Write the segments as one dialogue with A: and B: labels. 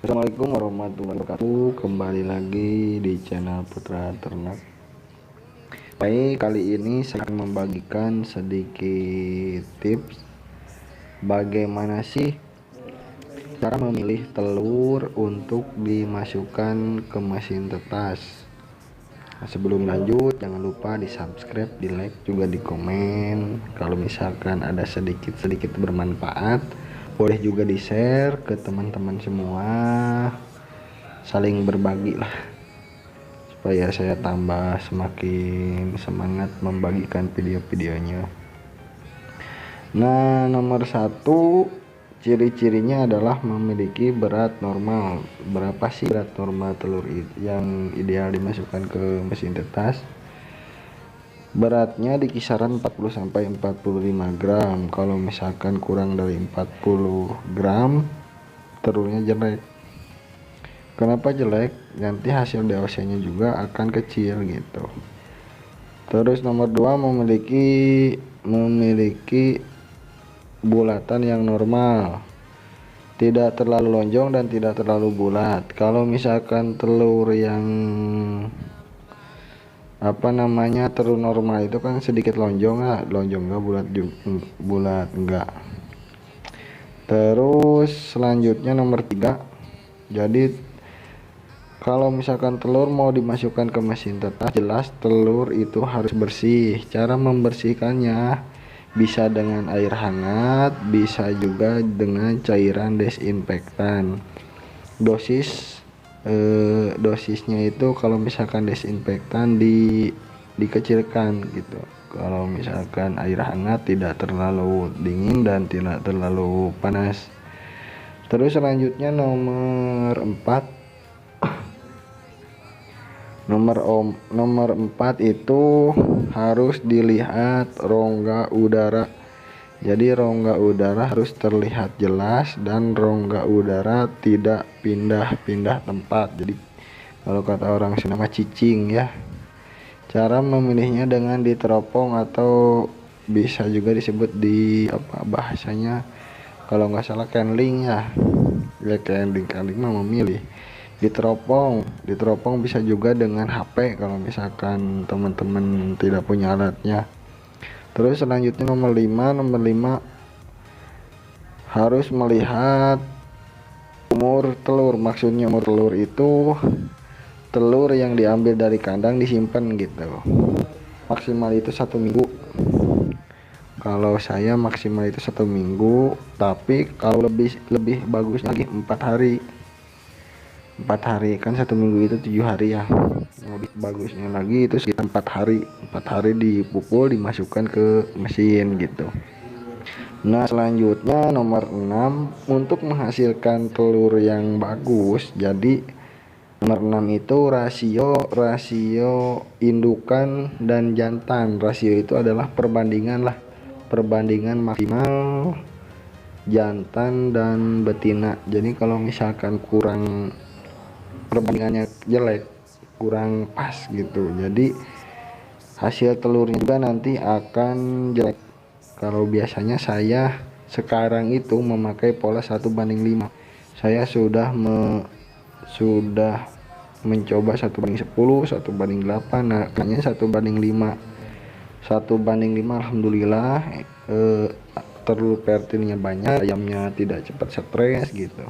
A: Assalamualaikum warahmatullahi wabarakatuh. Kembali lagi di channel Putra Ternak. Baik, kali ini saya akan membagikan sedikit tips bagaimana sih cara memilih telur untuk dimasukkan ke mesin tetas. Nah, sebelum lanjut, jangan lupa di subscribe, di like, juga di komen. Kalau misalkan ada sedikit bermanfaat, boleh juga di share ke teman-teman semua, saling berbagi lah, supaya saya tambah semakin semangat membagikan video-videonya. Nah, nomor satu, ciri-cirinya adalah memiliki berat normal. Berapa sih berat normal telur yang ideal dimasukkan ke mesin tetas? Beratnya di kisaran 40-45 gram. Kalau misalkan kurang dari 40 gram, telurnya jelek. Kenapa jelek? Nanti hasil DOC nya juga akan kecil gitu. Terus nomor 2, memiliki bulatan yang normal, tidak terlalu lonjong dan tidak terlalu bulat. Kalau misalkan telur yang telur normal itu kan sedikit lonjong nggak, bulat enggak. Terus selanjutnya nomor 3, jadi kalau misalkan telur mau dimasukkan ke mesin tetas, jelas telur itu harus bersih. Cara membersihkannya bisa dengan air hangat, bisa juga dengan cairan desinfektan. Dosisnya itu kalau misalkan desinfektan dikecilkan gitu. Kalau misalkan air hangat tidak terlalu dingin dan tidak terlalu panas. Terus selanjutnya nomor 4, nomor 4 itu harus dilihat rongga udara. Jadi rongga udara harus terlihat jelas dan rongga udara tidak pindah-pindah tempat. Jadi kalau kata orang sini nama cicing ya. Cara memilihnya dengan diteropong atau bisa juga disebut di bahasanya, kalau nggak salah canling ya. Ya canling mah memilih. Diteropong bisa juga dengan HP kalau misalkan teman-teman tidak punya alatnya. Terus selanjutnya nomor 5 harus melihat umur telur. Maksudnya umur telur itu telur yang diambil dari kandang disimpan gitu, maksimal itu 1 minggu. Kalau saya maksimal itu 1 minggu, tapi kalau lebih bagus lagi 4 hari. 4 hari kan 1 minggu itu 7 hari ya. Lebih bagusnya lagi itu sekitar 4 hari dipukul, dimasukkan ke mesin gitu. Nah selanjutnya nomor 6, untuk menghasilkan telur yang bagus, jadi nomor 6 itu rasio indukan dan jantan. Rasio itu adalah perbandingan maksimal jantan dan betina. Jadi kalau misalkan perbandingannya jelek, kurang pas gitu, jadi hasil telurnya juga nanti akan jelek. Kalau biasanya saya sekarang itu memakai pola 1:5. Saya sudah mencoba 1:10, 1:8. Nah kayaknya 1:5. 1:5 alhamdulillah, telur pertilnya banyak, ayamnya tidak cepat stres gitu.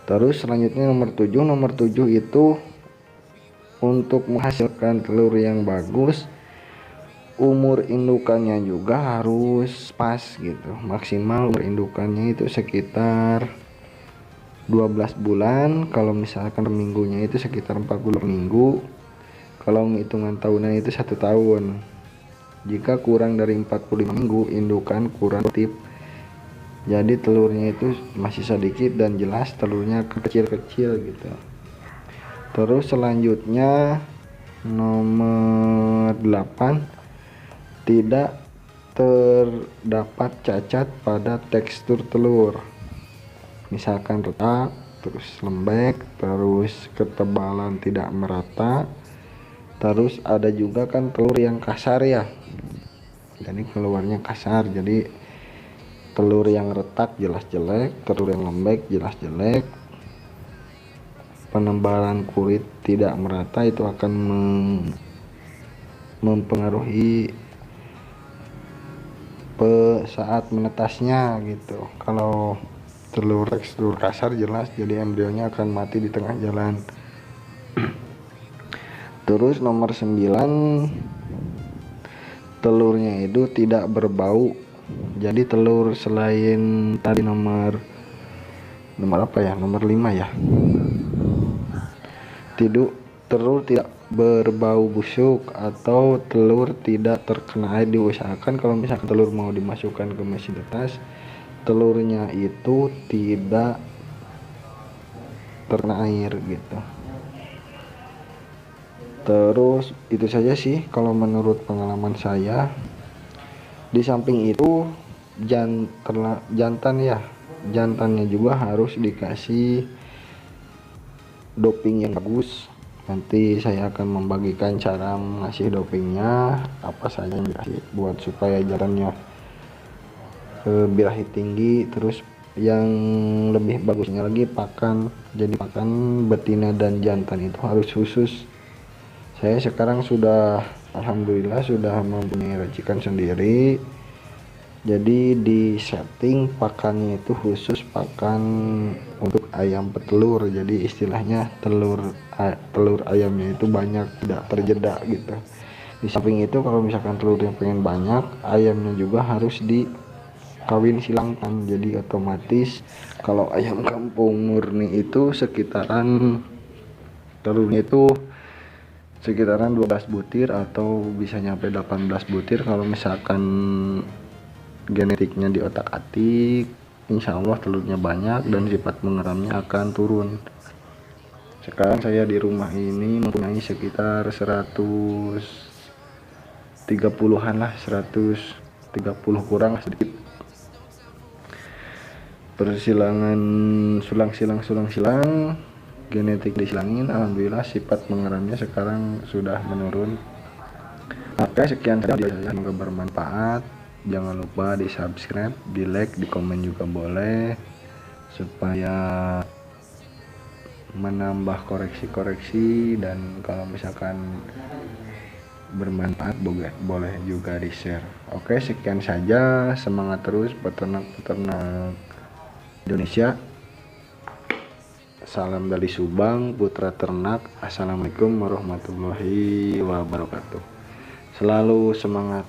A: Terus selanjutnya nomor 7 itu untuk menghasilkan telur yang bagus, umur indukannya juga harus pas gitu. Maksimal umur indukannya itu sekitar 12 bulan. Kalau misalkan minggunya itu sekitar 40 minggu. Kalau hitungan tahunan itu 1 tahun. Jika kurang dari 45 minggu, indukan kurang aktif. Jadi telurnya itu masih sedikit dan jelas telurnya kecil-kecil gitu. Terus selanjutnya nomor 8, tidak terdapat cacat pada tekstur telur. Misalkan retak, terus lembek, terus ketebalan tidak merata. Terus ada juga kan telur yang kasar ya, jadi keluarnya kasar. Jadi telur yang retak jelas jelek, telur yang lembek jelas jelek, penebalan kulit tidak merata, itu akan mempengaruhi saat menetasnya gitu. Kalau telur tekstur kasar jelas jadi embrionya akan mati di tengah jalan. Terus nomor 9, telurnya itu tidak berbau. Jadi telur selain tadi nomor apa ya, nomor 5 ya, telur tidak berbau busuk atau telur tidak terkena air. Diusahakan kalau misalkan telur mau dimasukkan ke mesin tetes, telurnya itu tidak terkena air gitu. Terus itu saja sih kalau menurut pengalaman saya. Di samping itu jantannya juga harus dikasih doping yang bagus. Nanti saya akan membagikan cara mengasih dopingnya, apa saja yang dikasih buat supaya jantannya birahi tinggi. Terus yang lebih bagusnya lagi pakan, jadi pakan betina dan jantan itu harus khusus. Saya sekarang sudah alhamdulillah sudah mempunyai racikan sendiri, jadi di setting pakannya itu khusus pakan untuk ayam petelur. Jadi istilahnya telur ayamnya itu banyak, tidak terjeda gitu. Di samping itu kalau misalkan telurnya pengen banyak, ayamnya juga harus dikawin silangkan. Jadi otomatis kalau ayam kampung murni itu sekitaran telurnya itu sekitaran 12 butir atau bisa nyampe 18 butir. Kalau misalkan genetiknya diotak-atik, insya Allah telurnya banyak dan sifat mengeramnya akan turun. Sekarang saya di rumah ini mempunyai sekitar 130-an lah, 130 kurang sedikit. Persilangan sulang-silang genetik disilangin, alhamdulillah sifat mengeramnya sekarang sudah menurun. Oke, sekian saja, semoga bermanfaat. Jangan lupa di subscribe, di like, di komen juga boleh, supaya menambah koreksi-koreksi. Dan kalau misalkan bermanfaat boleh juga di share. Oke, sekian saja, semangat terus peternak-peternak Indonesia. Salam dari Subang, Putra Ternak. Assalamualaikum warahmatullahi wabarakatuh. Selalu semangat.